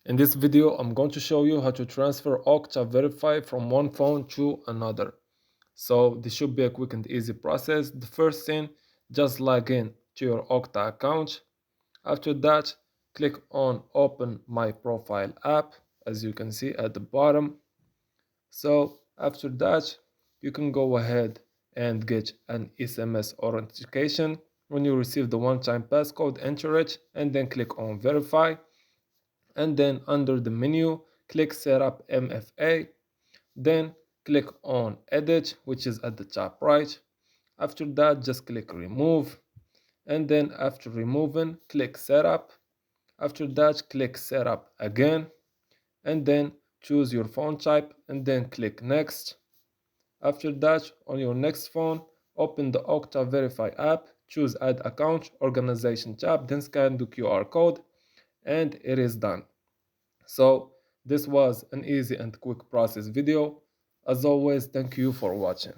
In this video, I'm going to show you how to transfer Okta Verify from one phone to another. So this should be a quick and easy process. The first thing, just log in to your Okta account. After that, click on Open My Profile app, as you can see at the bottom. So after that, you can go ahead and get an SMS authentication. When you receive the one-time passcode, enter it and then click on Verify. And then under the menu, click Setup MFA. Then click on Edit, which is at the top right. After that, just click Remove. And then after removing, click Setup. After that, click Setup again. And then choose your phone type and then click Next. After that, on your next phone, open the Okta Verify app, choose Add Account Organization tab, then scan the QR code, and it is done. So this was an easy and quick process video. As always, thank you for watching.